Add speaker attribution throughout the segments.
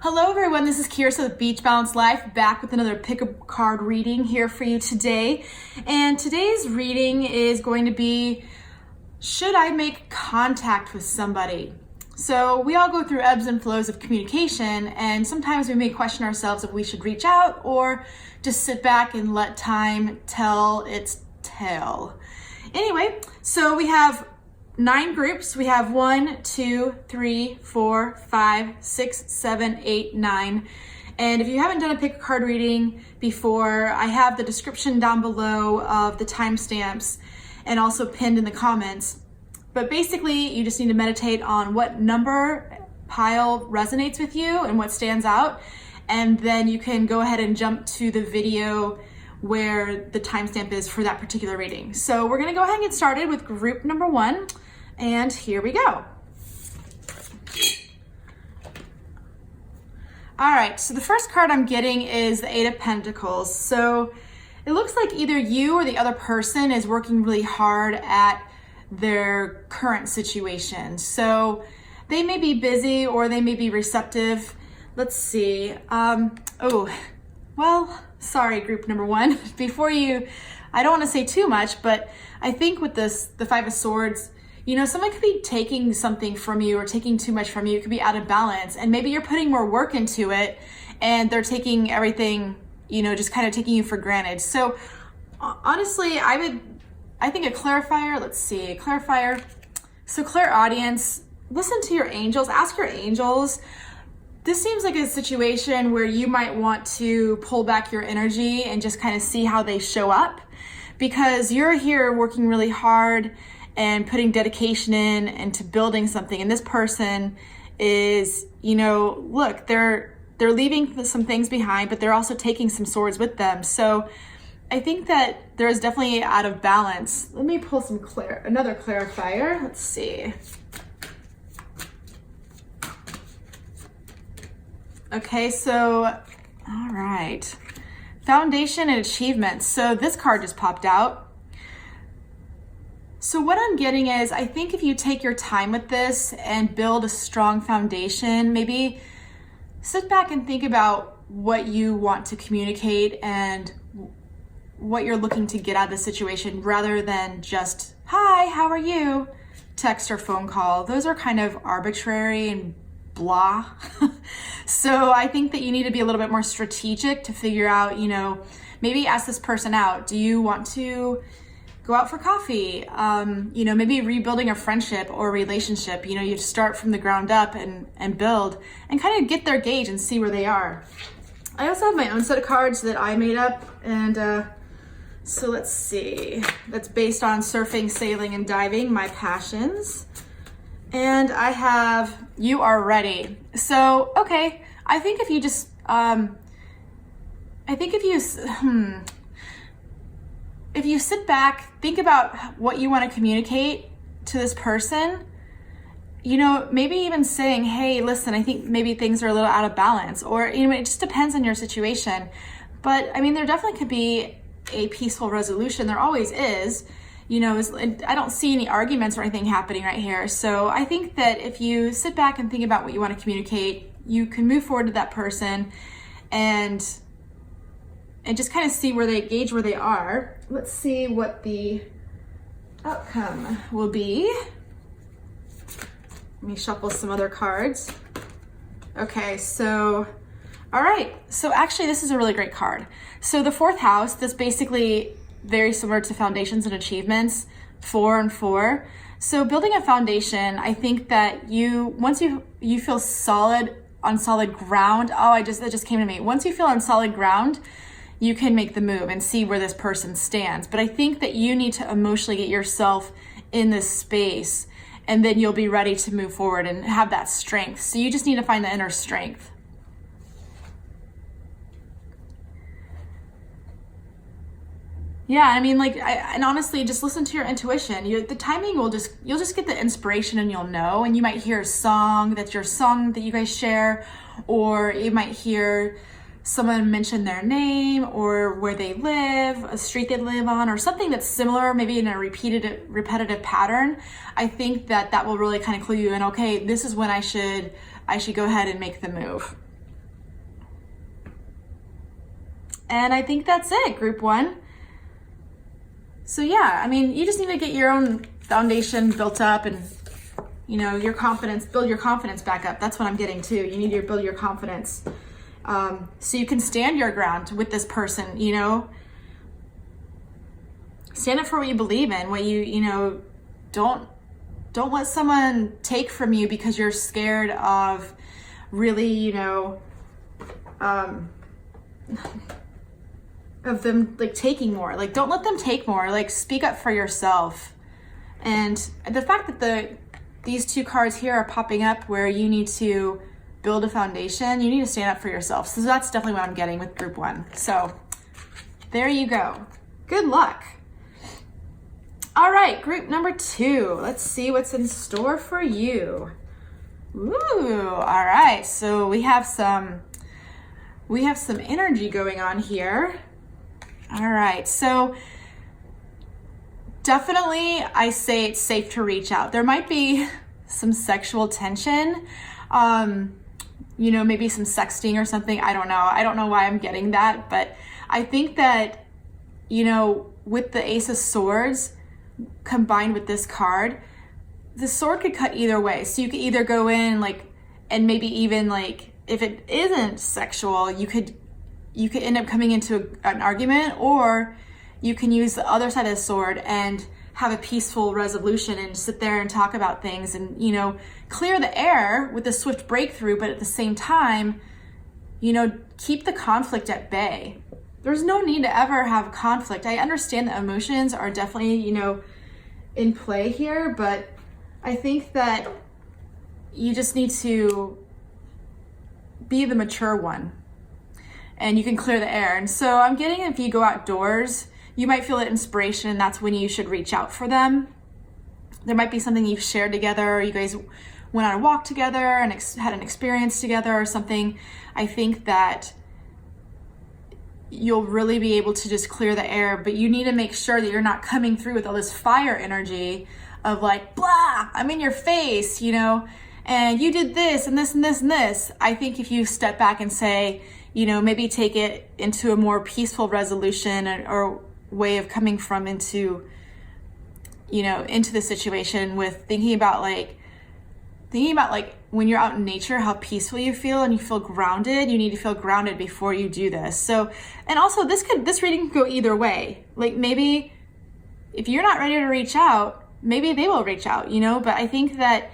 Speaker 1: Hello everyone, this is Kiersa with Beach Balance Life, back with another pick a card reading here for you today. And today's reading is going to be, should I make contact with somebody? So we all go through ebbs and flows of communication, and sometimes we may question ourselves if we should reach out or just sit back and let time tell its tale. Anyway, so we have 9 groups. We have 1, 2, 3, 4, 5, 6, 7, 8, 9. And if you haven't done a pick a card reading before, I have the description down below of the timestamps and also pinned in the comments. But basically, you just need to meditate on what number pile resonates with you and what stands out. And then you can go ahead and jump to the video where the timestamp is for that particular reading. So we're gonna go ahead and get started with group number 1. And here we go. All right, so the first card I'm getting is the 8 of Pentacles. So it looks like either you or the other person is working really hard at their current situation. So they may be busy or they may be receptive. Let's see. Sorry, group number 1. I don't want to say too much, but I think with this, the 5 of Swords, you know, someone could be taking something from you or taking too much from you. It could be out of balance, and maybe you're putting more work into it and they're taking everything, you know, just kind of taking you for granted. So honestly, I think a clarifier, clarifier. So clairaudience, listen to your angels, ask your angels. This seems like a situation where you might want to pull back your energy and just kind of see how they show up, because you're here working really hard and putting dedication in into building something. And this person is, you know, look, they're leaving some things behind, but they're also taking some swords with them. So I think that there is definitely out of balance. Let me pull another clarifier. Let's see. Okay, so, all right. Foundation and achievements. So this card just popped out. So what I'm getting is, I think if you take your time with this and build a strong foundation, maybe sit back and think about what you want to communicate and what you're looking to get out of the situation, rather than just, hi, how are you? Text or phone call. Those are kind of arbitrary and blah. So I think that you need to be a little bit more strategic to figure out, you know, maybe ask this person out. Do you want to go out for coffee? You know, maybe rebuilding a friendship or a relationship. You know, you start from the ground up and build and kind of get their gauge and see where they are. I also have my own set of cards that I made up, and so let's see. That's based on surfing, sailing, and diving, my passions. And I have, you are ready. So, okay, I think if you just, if you sit back, think about what you want to communicate to this person, you know, maybe even saying, hey, listen, I think maybe things are a little out of balance, or, you know, it just depends on your situation. But I mean, there definitely could be a peaceful resolution. There always is. You know, I don't see any arguments or anything happening right here. So I think that if you sit back and think about what you want to communicate, you can move forward to that person and just kind of see where they gauge where they are. Let's see what the outcome will be. Let me shuffle some other cards. Okay, so, all right. So actually, this is a really great card. So the 4th house, this basically very similar to foundations and achievements, 4 and 4. So building a foundation, I think that once you feel solid on solid ground, that just came to me. Once you feel on solid ground, you can make the move and see where this person stands. But I think that you need to emotionally get yourself in this space, and then you'll be ready to move forward and have that strength. So you just need to find the inner strength. Yeah, I mean, and honestly, just listen to your intuition. The timing you'll just get the inspiration, and you'll know. And you might hear a song that's your song that you guys share, or you might hear someone mention their name or where they live, a street they live on, or something that's similar, maybe in a repetitive pattern. I think that will really kind of clue you in. Okay, this is when I should go ahead and make the move. And I think that's it, group one. So yeah, I mean, you just need to get your own foundation built up and, you know, your confidence, build your confidence back up. That's what I'm getting to. You need to build your confidence so you can stand your ground with this person, you know. Stand up for what you believe in, what you know, don't let someone take from you because you're scared of really, you know, of them like taking more. Like, don't let them take more. Like, speak up for yourself. And the fact that these two cards here are popping up where you need to build a foundation, you need to stand up for yourself. So that's definitely what I'm getting with group one. So there you go. Good luck. All right, group number two. Let's see what's in store for you. Ooh, all right. So we have some energy going on here. All right, so definitely I say it's safe to reach out. There might be some sexual tension, you know, maybe some sexting or something. I don't know. I don't know why I'm getting that, but I think that, you know, with the Ace of Swords combined with this card, the sword could cut either way. So you could either go in like, and maybe even like, if it isn't sexual, you could end up coming into an argument, or you can use the other side of the sword and have a peaceful resolution and sit there and talk about things and, you know, clear the air with a swift breakthrough, but at the same time, you know, keep the conflict at bay. There's no need to ever have conflict. I understand that emotions are definitely, you know, in play here, but I think that you just need to be the mature one and you can clear the air. And so I'm getting, if you go outdoors, you might feel that inspiration, and that's when you should reach out for them. There might be something you've shared together, or you guys went on a walk together and had an experience together or something. I think that you'll really be able to just clear the air, but you need to make sure that you're not coming through with all this fire energy of like, blah, I'm in your face, you know, and you did this and this and this and this. I think if you step back and say, you know, maybe take it into a more peaceful resolution or way of coming from into, you know, into the situation with thinking about like when you're out in nature, how peaceful you feel and you feel grounded. You need to feel grounded before you do this. So, and also this reading can go either way. Like, maybe if you're not ready to reach out, maybe they will reach out, you know, but I think that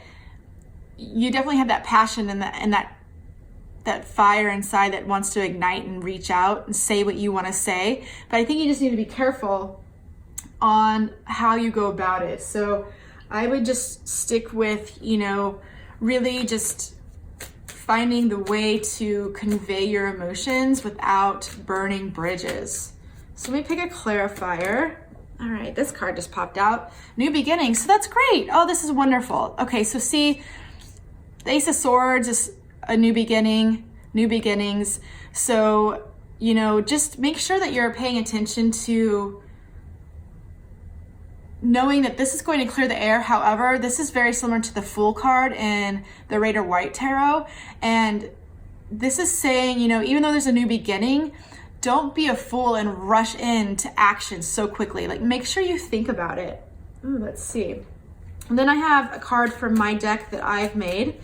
Speaker 1: you definitely have that passion and that fire inside that wants to ignite and reach out and say what you want to say. But I think you just need to be careful on how you go about it. So I would just stick with, you know, really just finding the way to convey your emotions without burning bridges. So let me pick a clarifier. All right, this card just popped out. New beginnings. So that's great. Oh, this is wonderful. Okay, so see, the Ace of Swords is a new beginning, new beginnings. So, you know, just make sure that you're paying attention to knowing that this is going to clear the air. However, this is very similar to the Fool card in the Rider Waite Tarot. And this is saying, you know, even though there's a new beginning, don't be a fool and rush into action so quickly. Like, make sure you think about it. Ooh, let's see. And then I have a card from my deck that I've made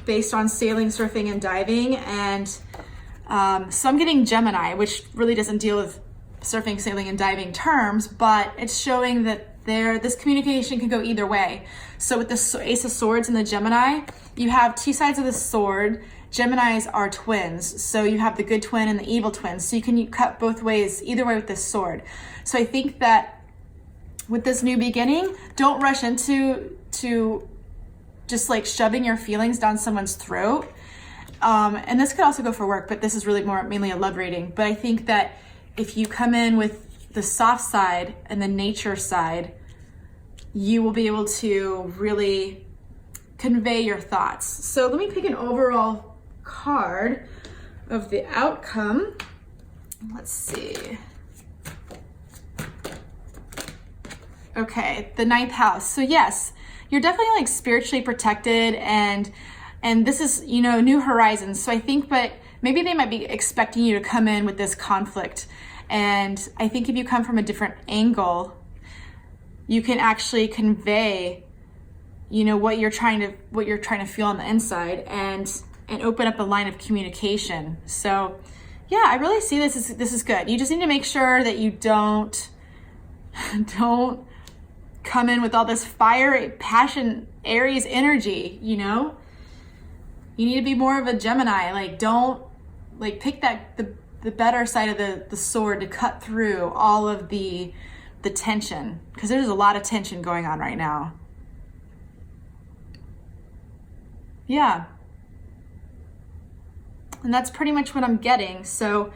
Speaker 1: based on sailing, surfing, and diving. And so I'm getting Gemini, which really doesn't deal with surfing, sailing, and diving terms, but it's showing that this communication can go either way. So with the Ace of Swords and the Gemini, you have two sides of the sword. Geminis are twins. So you have the good twin and the evil twin. So you can cut both ways, either way with this sword. So I think that with this new beginning, don't rush into just like shoving your feelings down someone's throat. And this could also go for work, but this is really mainly a love reading. But I think that if you come in with the soft side and the nature side, you will be able to really convey your thoughts. So let me pick an overall card of the outcome. Let's see. Okay, the 9th house. So yes, you're definitely like spiritually protected, and this is, you know, new horizons. So I think, but maybe they might be expecting you to come in with this conflict. And I think if you come from a different angle, you can actually convey, what you're trying to feel on the inside, and open up a line of communication. So yeah, I really see this is good. You just need to make sure that you don't come in with all this fire, passion, Aries energy, You need to be more of a Gemini. Don't pick the better side of the sword to cut through all of the tension, because there's a lot of tension going on right now. Yeah. And that's pretty much what I'm getting. So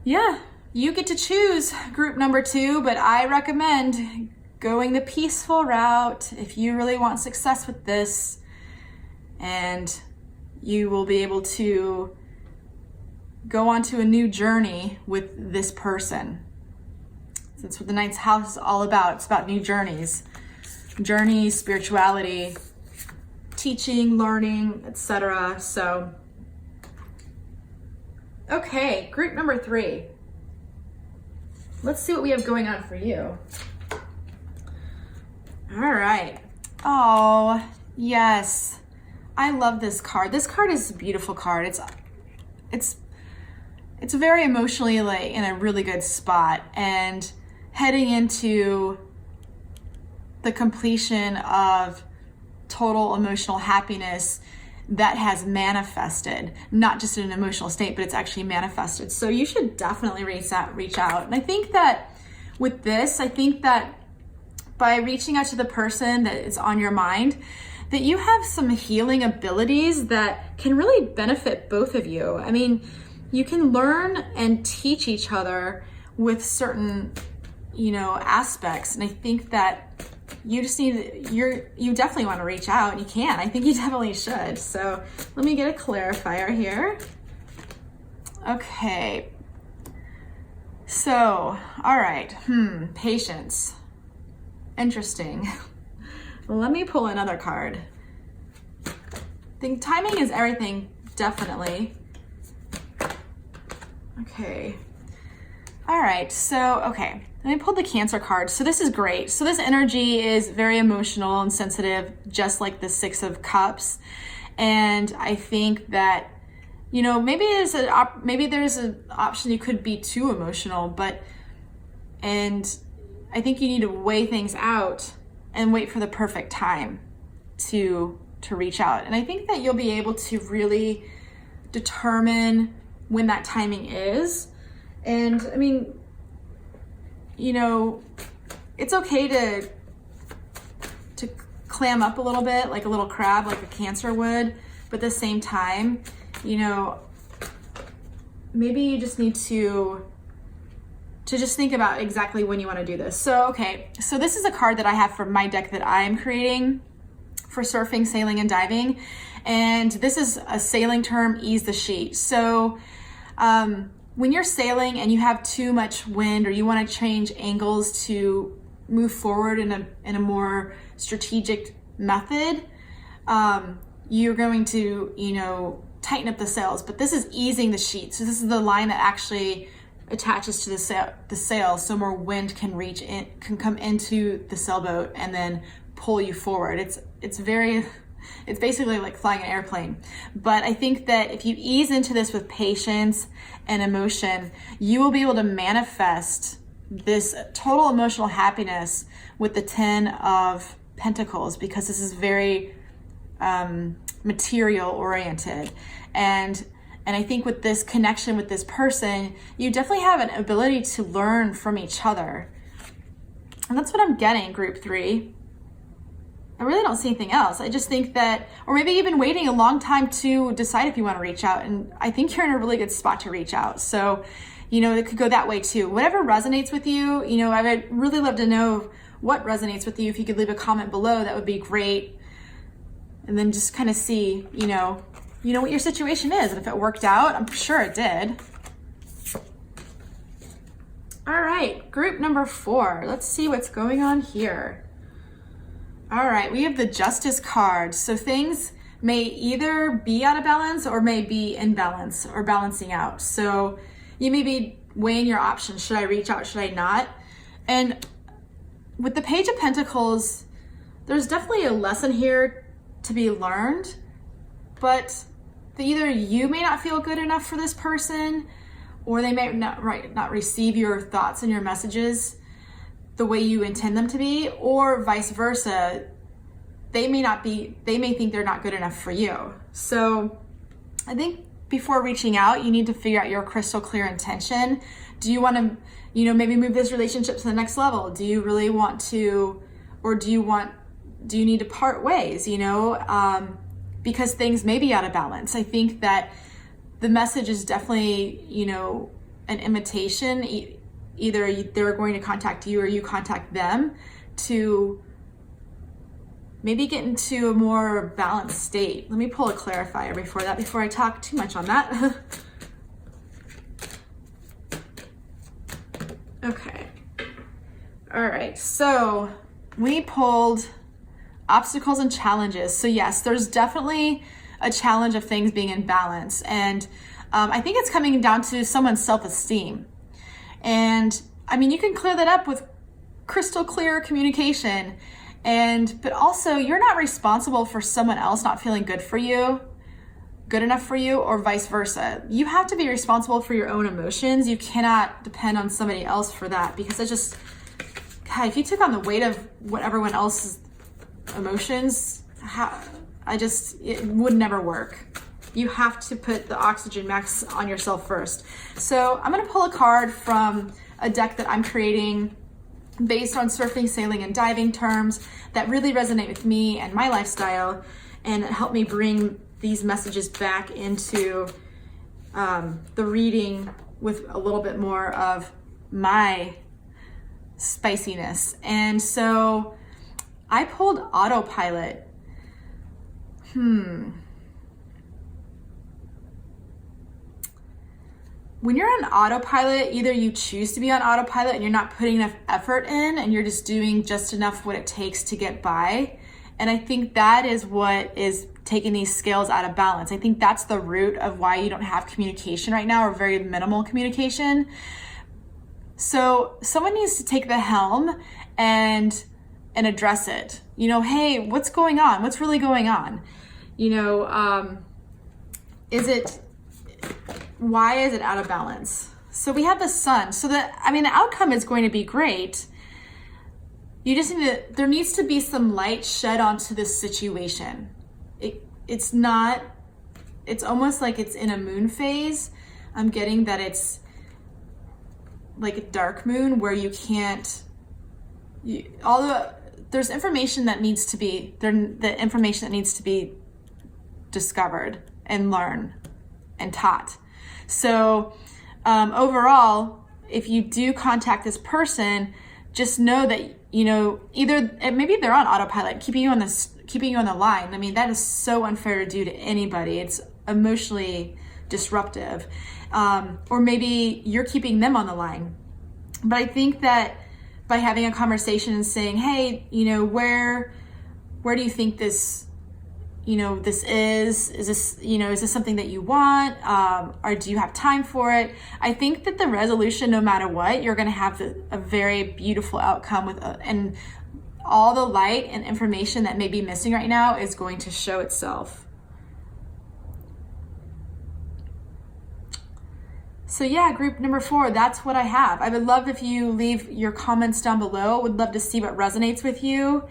Speaker 1: yeah, you get to choose group number 2, but I recommend going the peaceful route if you really want success with this, and you will be able to go on to a new journey with this person. That's what the ninth house is all about. It's about new journeys, spirituality, teaching, learning, etc. So, okay, group number 3. Let's see what we have going on for you. All right. Oh, yes. I love this card. This card is a beautiful card. It's very emotionally in a really good spot, and heading into the completion of total emotional happiness that has manifested, not just in an emotional state, but it's actually manifested. So you should definitely reach out. And I think that with this, by reaching out to the person that is on your mind, that you have some healing abilities that can really benefit both of you. I mean, you can learn and teach each other with certain, aspects. And I think that you definitely want to reach out. You can. I think you definitely should. So let me get a clarifier here. Okay. So, all right. Patience. Interesting. Let me pull another card. I think timing is everything, definitely. Okay. All right, so, okay. Let me pull the Cancer card. So this is great. So this energy is very emotional and sensitive, just like the 6 of Cups. And I think that, maybe there's an option you could be too emotional, and I think you need to weigh things out and wait for the perfect time to reach out. And I think that you'll be able to really determine when that timing is. And I mean, it's okay to clam up a little bit, like a little crab, like a Cancer would, but at the same time, maybe you just need to just think about exactly when you want to do this. So, okay, so this is a card that I have from my deck that I am creating for surfing, sailing, and diving. And this is a sailing term, ease the sheet. So when you're sailing and you have too much wind, or you want to change angles to move forward in a more strategic method, you're going to, tighten up the sails. But this is easing the sheet. So this is the line that actually attaches to the sail, so more wind can come into the sailboat and then pull you forward. It's basically like flying an airplane. But I think that if you ease into this with patience and emotion, you will be able to manifest this total emotional happiness with the 10 of Pentacles, because this is very material oriented. And I think with this connection with this person, you definitely have an ability to learn from each other. And that's what I'm getting, group 3. I really don't see anything else. I just think that, or maybe you've been waiting a long time to decide if you want to reach out. And I think you're in a really good spot to reach out. So, it could go that way too. Whatever resonates with you, I would really love to know what resonates with you. If you could leave a comment below, that would be great. And then just kind of see, what your situation is. And if it worked out, I'm sure it did. All right, group number 4. Let's see what's going on here. All right, we have the Justice card. So things may either be out of balance or may be in balance or balancing out. So you may be weighing your options. Should I reach out? Should I not? And with the Page of Pentacles, there's definitely a lesson here to be learned, but either you may not feel good enough for this person, or they may not receive your thoughts and your messages the way you intend them to be, or vice versa. They may think they're not good enough for you. So I think before reaching out, you need to figure out your crystal clear intention. Do you want to, maybe move this relationship to the next level? Do you really want to, or do you need to part ways, because things may be out of balance? I think that the message is definitely, an invitation. Either they're going to contact you or you contact them to maybe get into a more balanced state. Let me pull a clarifier before I talk too much on that. Okay. All right. So we pulled obstacles and challenges. So yes, there's definitely a challenge of things being in balance. And I think it's coming down to someone's self-esteem. And I mean, you can clear that up with crystal clear communication. But also, you're not responsible for someone else not feeling good enough for you, or vice versa. You have to be responsible for your own emotions. You cannot depend on somebody else for that, because it's just, God, if you took on the weight of what everyone else's emotions, it would never work. You have to put the oxygen max on yourself first. So I'm going to pull a card from a deck that I'm creating based on surfing, sailing, and diving terms that really resonate with me and my lifestyle, and help me bring these messages back into the reading with a little bit more of my spiciness. And so I pulled autopilot. When you're on autopilot, either you choose to be on autopilot and you're not putting enough effort in and you're just doing just enough what it takes to get by. And I think that is what is taking these scales out of balance. I think that's the root of why you don't have communication right now, or very minimal communication. So someone needs to take the helm and address it. Hey, what's going on? What's really going on? Why is it out of balance? So we have the Sun. So the outcome is going to be great. You just there needs to be some light shed onto this situation. It's almost like it's in a moon phase. I'm getting that it's like a dark moon where you can't, there's information that needs to be, the information that needs to be discovered and learned and taught. So overall, if you do contact this person, just know that, either maybe they're on autopilot, keeping you on the line. I mean, that is so unfair to do to anybody. It's emotionally disruptive. Or maybe you're keeping them on the line. But I think that by having a conversation and saying, hey, where do you think this is this something that you want? Or do you have time for it? I think that the resolution, no matter what, you're going to have a very beautiful outcome and all the light and information that may be missing right now is going to show itself. So yeah, group number 4, that's what I have. I would love if you leave your comments down below. Would love to see what resonates with you.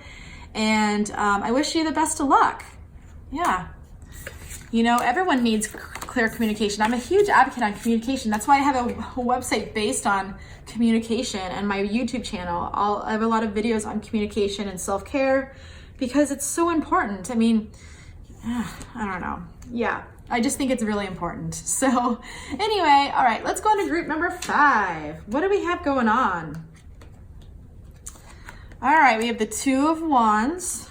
Speaker 1: And I wish you the best of luck. Yeah. Everyone needs clear communication. I'm a huge advocate on communication. That's why I have a website based on communication, and my YouTube channel. I have a lot of videos on communication and self-care because it's so important. I mean, I don't know. Yeah, I just think it's really important. So anyway, all right, let's go on to group number 5. What do we have going on? All right, we have the 2 of Wands,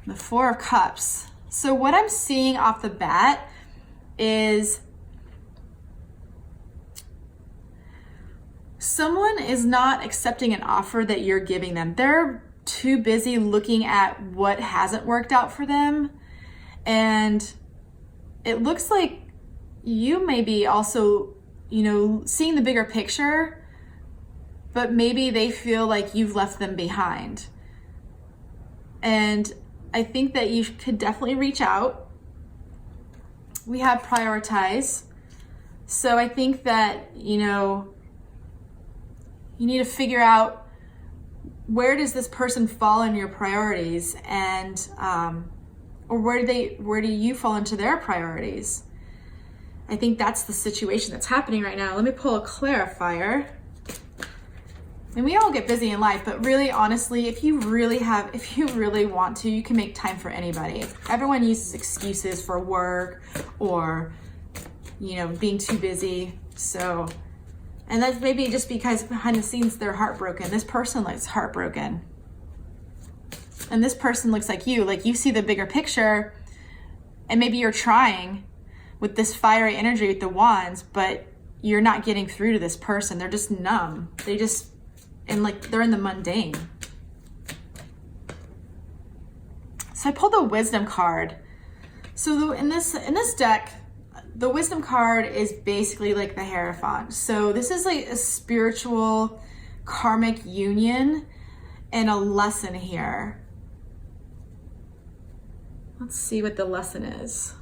Speaker 1: the 4 of Cups. So what I'm seeing off the bat is someone is not accepting an offer that you're giving them. They're too busy looking at what hasn't worked out for them And it looks like you may be also, seeing the bigger picture, but maybe they feel like you've left them behind. And I think that you could definitely reach out. We have prioritize. So I think that, you need to figure out, where does this person fall in your priorities, and or where do you fall into their priorities? I think that's the situation that's happening right now. Let me pull a clarifier. And we all get busy in life, but really, honestly, if you really want to, you can make time for anybody. Everyone uses excuses for work or, being too busy. So, and that's maybe just because behind the scenes they're heartbroken. This person looks heartbroken. And this person looks like you see the bigger picture, and maybe you're trying with this fiery energy with the wands, but you're not getting through to this person. They're just numb. They're in the mundane. So I pulled the wisdom card. So in this deck, the wisdom card is basically like the Hierophant. So this is like a spiritual karmic union and a lesson here. Let's see what the lesson is.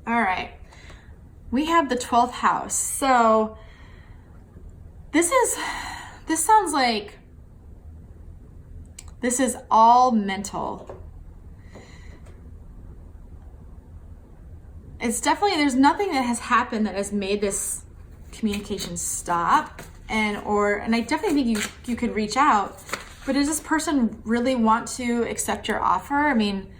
Speaker 1: All right, we have the 12th house. So this sounds like this is all mental. It's definitely, there's nothing that has happened that has made this communication stop, and I definitely think you could reach out, but does this person really want to accept your offer? I mean,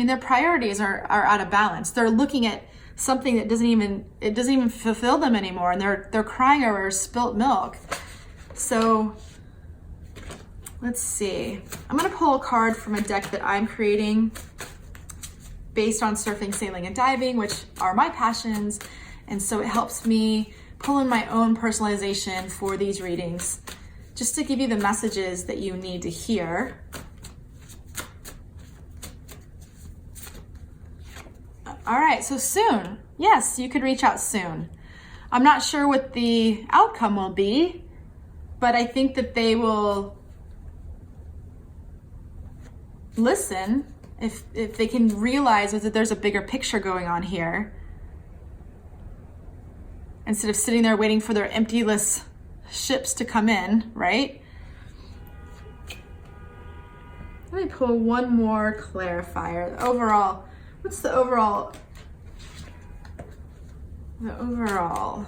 Speaker 1: their priorities are out of balance. They're looking at something that doesn't even fulfill them anymore, and they're crying over spilt milk. So let's see. I'm gonna pull a card from a deck that I'm creating based on surfing, sailing, and diving, which are my passions. And so it helps me pull in my own personalization for these readings, just to give you the messages that you need to hear. All right, so soon. Yes, you could reach out soon. I'm not sure what the outcome will be, but I think that they will listen if they can realize that there's a bigger picture going on here, instead of sitting there waiting for their emptyless ships to come in, right? Let me pull one more clarifier. What's the overall? The overall.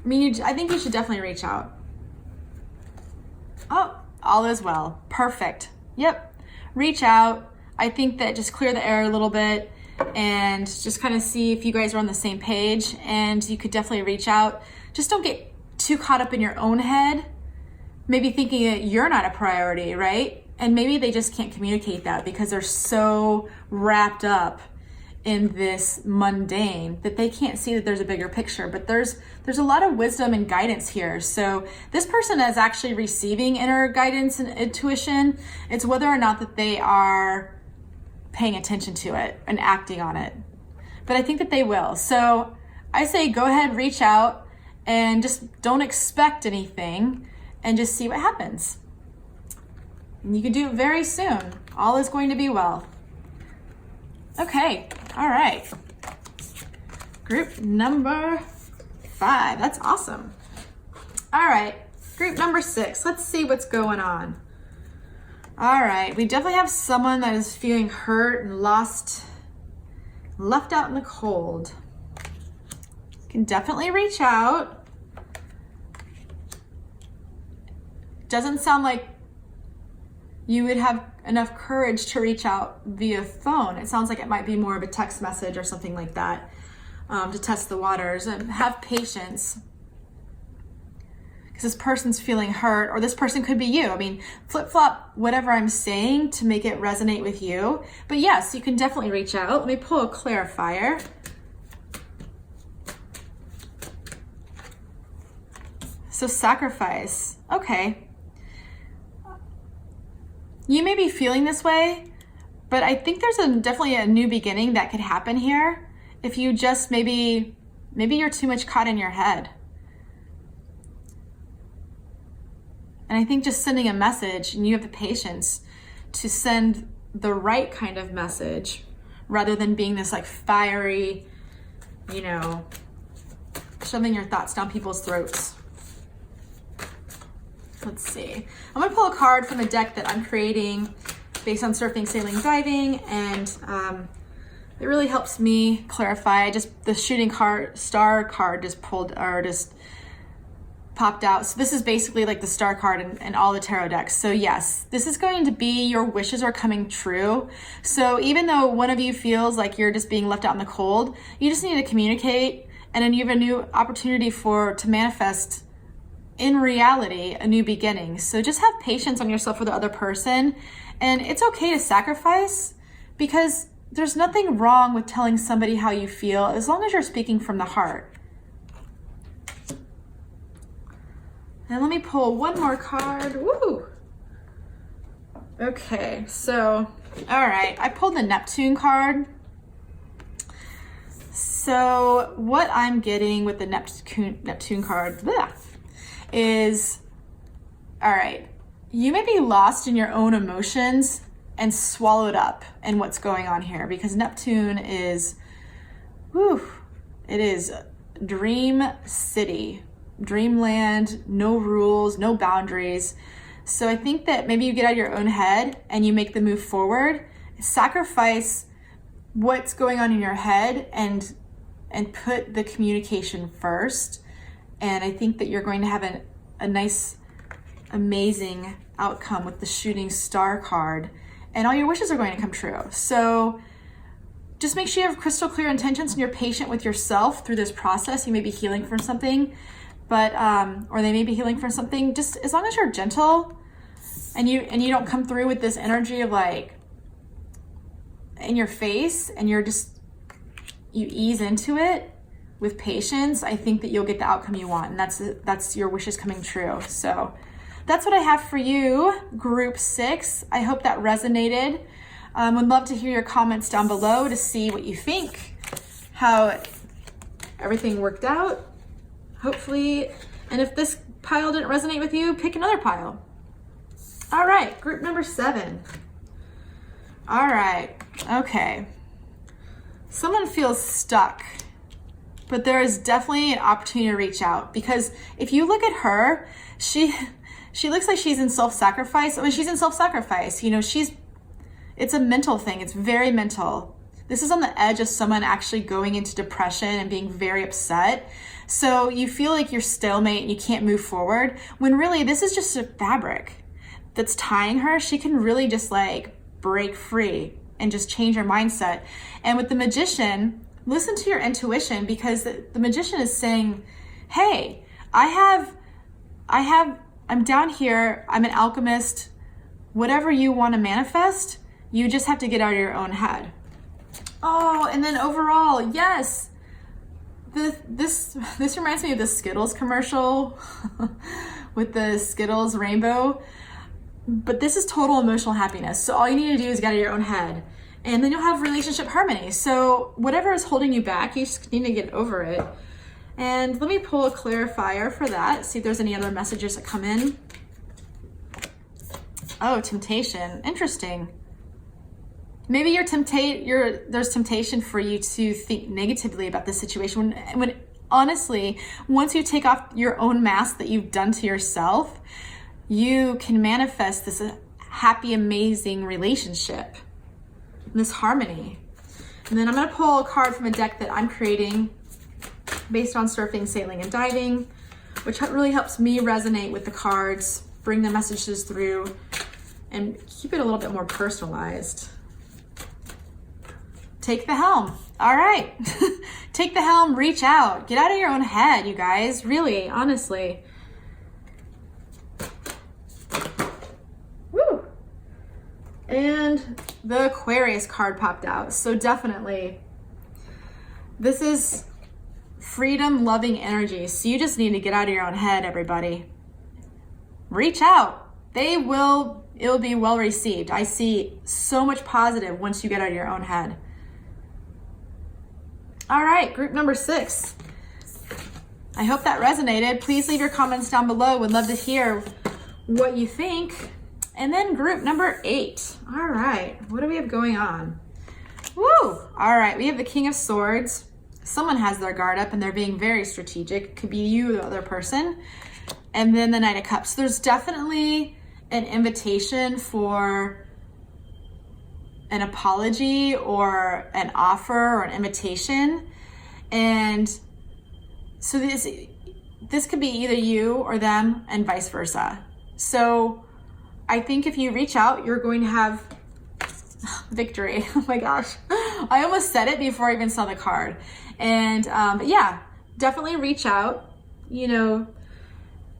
Speaker 1: I think you should definitely reach out. Oh, all is well. Perfect. Yep. Reach out. I think that just clear the air a little bit and just kind of see if you guys are on the same page, and you could definitely reach out. Just don't get too caught up in your own head, maybe thinking that you're not a priority, right? And maybe they just can't communicate that because they're so wrapped up in this mundane that they can't see that there's a bigger picture. But there's a lot of wisdom and guidance here. So this person is actually receiving inner guidance and intuition. It's whether or not that they are paying attention to it and acting on it. But I think that they will. So I say go ahead, reach out, and just don't expect anything, and just see what happens. And you can do it very soon. All is going to be well. Okay, all right. Group number 5, that's awesome. All right, group number 6, let's see what's going on. All right, we definitely have someone that is feeling hurt and lost, left out in the cold. You can definitely reach out. Doesn't sound like you would have enough courage to reach out via phone. It sounds like it might be more of a text message or something like that, to test the waters, and have patience. because this person's feeling hurt, or this person could be you. I mean, flip-flop whatever I'm saying to make it resonate with you. But yes, you can definitely reach out. Let me pull a clarifier. So sacrifice, okay. You may be feeling this way, but I think there's definitely a new beginning that could happen here if you just maybe you're too much caught in your head. And I think just sending a message, and you have the patience to send the right kind of message rather than being this like fiery, shoving your thoughts down people's throats. Let's see. I'm gonna pull a card from a deck that I'm creating based on surfing, sailing, diving, and it really helps me clarify. The shooting star card just popped out. So this is basically like the star card in all the tarot decks. So yes, this is going to be your wishes are coming true. So even though one of you feels like you're just being left out in the cold, you just need to communicate, and then you have a new opportunity to manifest in reality a new beginning. So just have patience on yourself for the other person, and it's okay to sacrifice, because there's nothing wrong with telling somebody how you feel as long as you're speaking from the heart. And let me pull one more card. Woo! Okay, so, all right, I pulled the Neptune card. So what I'm getting with the Neptune card is, all right, you may be lost in your own emotions and swallowed up in what's going on here, because Neptune is, it is dream city, dreamland, no rules, no boundaries. So I think that maybe you get out of your own head and you make the move forward, sacrifice what's going on in your head and put the communication first. And I think that you're going to have a nice, amazing outcome with the shooting star card, and all your wishes are going to come true. So just make sure you have crystal clear intentions and you're patient with yourself through this process. You may be healing from something, or they may be healing from something. Just as long as you're gentle and you don't come through with this energy of like in your face, and you ease into it with patience, I think that you'll get the outcome you want, and that's your wishes coming true. So that's what I have for you, group 6. I hope that resonated. Would love to hear your comments down below to see what you think, how everything worked out, hopefully. And if this pile didn't resonate with you, pick another pile. All right, group number 7. All right, okay. Someone feels stuck, but there is definitely an opportunity to reach out, because if you look at her, she looks like she's in self-sacrifice. I mean, she's in self-sacrifice. It's a mental thing. It's very mental. This is on the edge of someone actually going into depression and being very upset. So you feel like you're stalemate and you can't move forward, when really this is just a fabric that's tying her. She can really just like break free and just change her mindset. And with the Magician, listen to your intuition, because the Magician is saying, hey, I'm down here, I'm an alchemist, whatever you want to manifest, you just have to get out of your own head. Oh, and then overall, yes, this reminds me of the Skittles commercial with the Skittles rainbow, but this is total emotional happiness. So all you need to do is get out of your own head, and then you'll have relationship harmony. So whatever is holding you back, you just need to get over it. And let me pull a clarifier for that, see if there's any other messages that come in. Oh, temptation. Interesting. Maybe there's temptation for you to think negatively about this situation, when honestly, once you take off your own mask that you've done to yourself, you can manifest this happy, amazing relationship, this harmony. And then I'm going to pull a card from a deck that I'm creating based on surfing, sailing, and diving, which really helps me resonate with the cards, bring the messages through, and keep it a little bit more personalized. Take the helm. All right. Take the helm, reach out, get out of your own head, you guys. Really, honestly. the Aquarius card popped out. So definitely, this is freedom loving energy. So you just need to get out of your own head, everybody. Reach out. It will be well received. I see so much positive once you get out of your own head. All right, group number 6. I hope that resonated. Please leave your comments down below. Would love to hear what you think. And then group number 8. All right, what do we have going on? Woo! All right, we have the King of Swords. Someone has their guard up and they're being very strategic. It could be you or the other person. And then the Knight of Cups. There's definitely an invitation for an apology or an offer or an invitation. And so this could be either you or them and vice versa. So I think if you reach out, you're going to have victory. Oh my gosh. I almost said it before I even saw the card. And but yeah, definitely reach out. You know,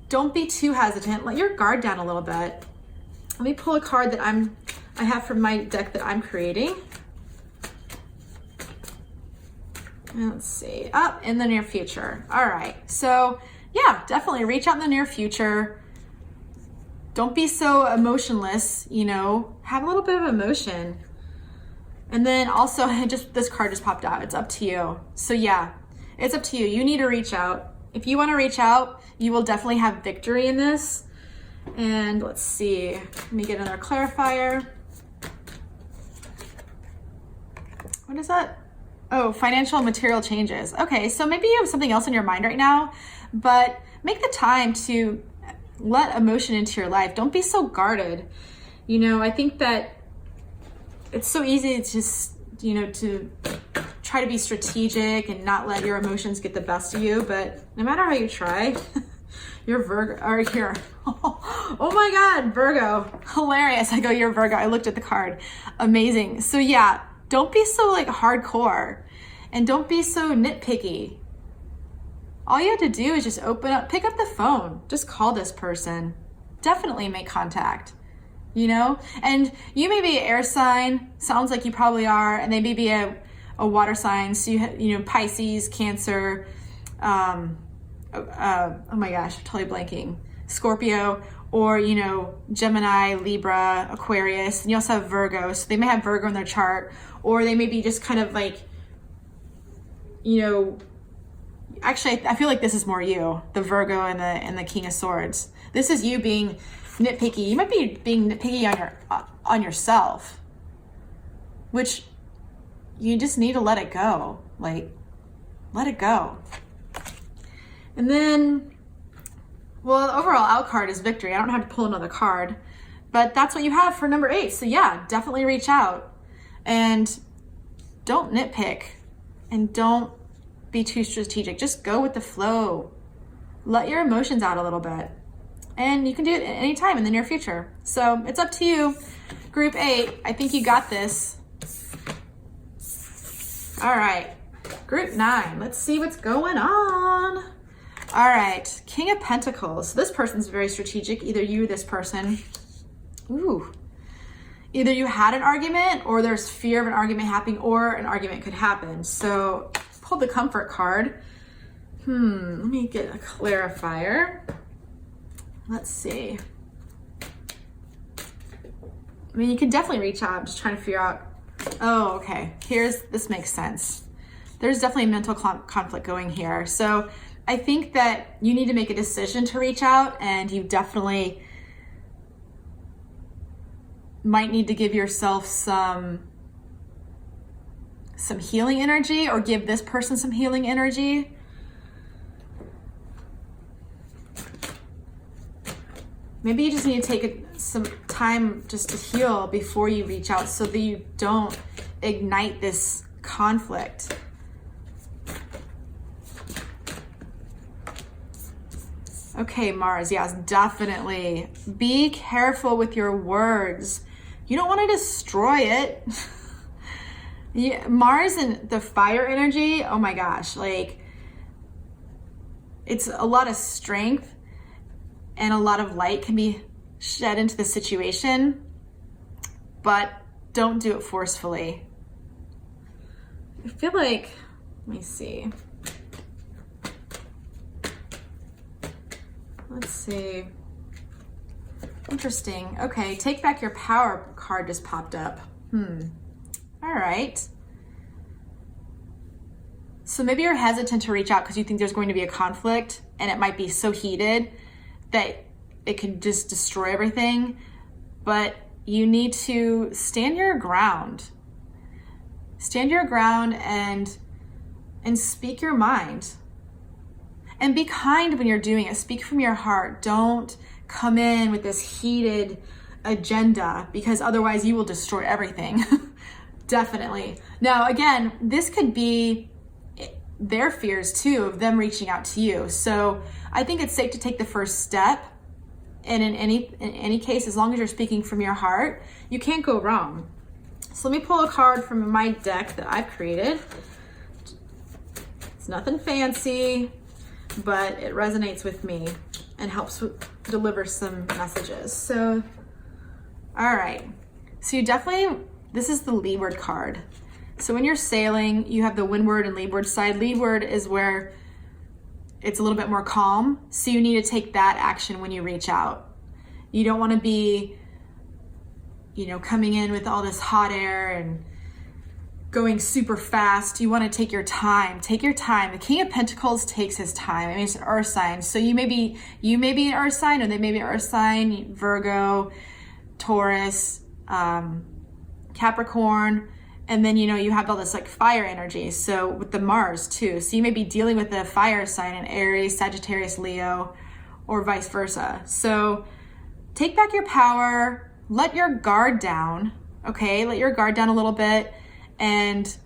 Speaker 1: don't be too hesitant. Let your guard down a little bit. Let me pull a card that I have from my deck that I'm creating. Let's see, up in the near future. All right, so yeah, definitely reach out in the near future. Don't be so emotionless, you know, have a little bit of emotion. And then also, this card just popped out. It's up to you. So yeah, it's up to you. You need to reach out. If you want to reach out, you will definitely have victory in this. And let's see, let me get another clarifier. What is that? Oh, financial and material changes. Okay, so maybe you have something else in your mind right now, but make the time to let emotion into your life. Don't be so guarded. You know, I think that it's so easy to just, you know, to try to be strategic and not let your emotions get the best of you, but no matter how you try, you're Virgo, or you're, oh my God, Virgo, hilarious. I go, you're Virgo. I looked at the card. Amazing. So yeah, don't be so like hardcore and don't be so nitpicky. All you have to do is just pick up the phone, just call this person. Definitely make contact, you know? And you may be an air sign, sounds like you probably are, and they may be a water sign. So you know, Pisces, Cancer, oh my gosh, I'm totally blanking. Scorpio, or, you know, Gemini, Libra, Aquarius, and you also have Virgo. So they may have Virgo in their chart, or they may be just kind of like, you know, actually, I feel like this is more you, the Virgo and the King of Swords. This is you being nitpicky. You might be being nitpicky on yourself, which you just need to let it go. Like, let it go. And then, well, the overall out card is victory. I don't have to pull another card, but that's what you have for number 8. So yeah, definitely reach out and don't nitpick and don't be too strategic. Just go with the flow. Let your emotions out a little bit. And you can do it at any time in the near future. So it's up to you. Group 8, I think you got this. All right, group 9, let's see what's going on. All right, King of Pentacles. This person's very strategic, either you or this person. Ooh. Either you had an argument or there's fear of an argument happening or an argument could happen. So pull the Comfort card. Let me get a clarifier. Let's see. I mean, you can definitely reach out. I'm just trying to figure out. Oh, okay. This makes sense. There's definitely a mental conflict going here. So I think that you need to make a decision to reach out, and you definitely might need to give yourself some healing energy, or give this person some healing energy. Maybe you just need to take some time just to heal before you reach out, so that you don't ignite this conflict. Okay, Mars, yes, definitely. Be careful with your words. You don't want to destroy it. Yeah, Mars and the fire energy, oh my gosh, like, it's a lot of strength and a lot of light can be shed into the situation, but don't do it forcefully. I feel like, let me see. Let's see. Interesting. Okay, take back your power card just popped up. All right. So maybe you're hesitant to reach out because you think there's going to be a conflict and it might be so heated that it could just destroy everything. But you need to stand your ground. Stand your ground and speak your mind. And be kind when you're doing it. Speak from your heart. Don't come in with this heated agenda because otherwise you will destroy everything. Definitely. Now, again, this could be their fears too of them reaching out to you. So I think it's safe to take the first step. And in any case, as long as you're speaking from your heart, you can't go wrong. So let me pull a card from my deck that I've created. It's nothing fancy, but it resonates with me and helps deliver some messages. So, all right. So you definitely, this is the leeward card. So when you're sailing, you have the windward and leeward side. Leeward is where it's a little bit more calm. So you need to take that action when you reach out. You don't want to be, coming in with all this hot air and going super fast. You want to take your time. Take your time. The King of Pentacles takes his time. I mean, it's an earth sign. So you may be an earth sign, or they may be an earth sign, Virgo, Taurus, Capricorn. And then, you have all this like fire energy. So with the Mars too. So you may be dealing with a fire sign in Aries, Sagittarius, Leo, or vice versa. So take back your power, let your guard down, okay? Let your guard down a little bit and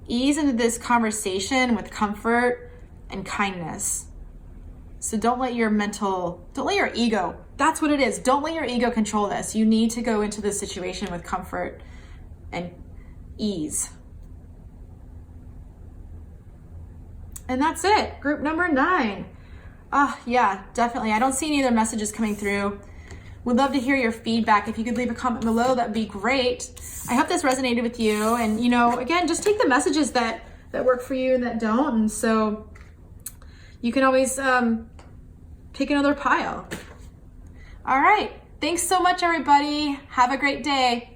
Speaker 1: ease into this conversation with comfort and kindness. So don't let your ego, that's what it is. Don't let your ego control this. You need to go into this situation with comfort and ease. And that's it. Group number 9. Yeah, definitely. I don't see any other messages coming through. Would love to hear your feedback. If you could leave a comment below, that'd be great. I hope this resonated with you. And, again, just take the messages that work for you and that don't. And so you can always pick another pile. All right. Thanks so much, everybody. Have a great day.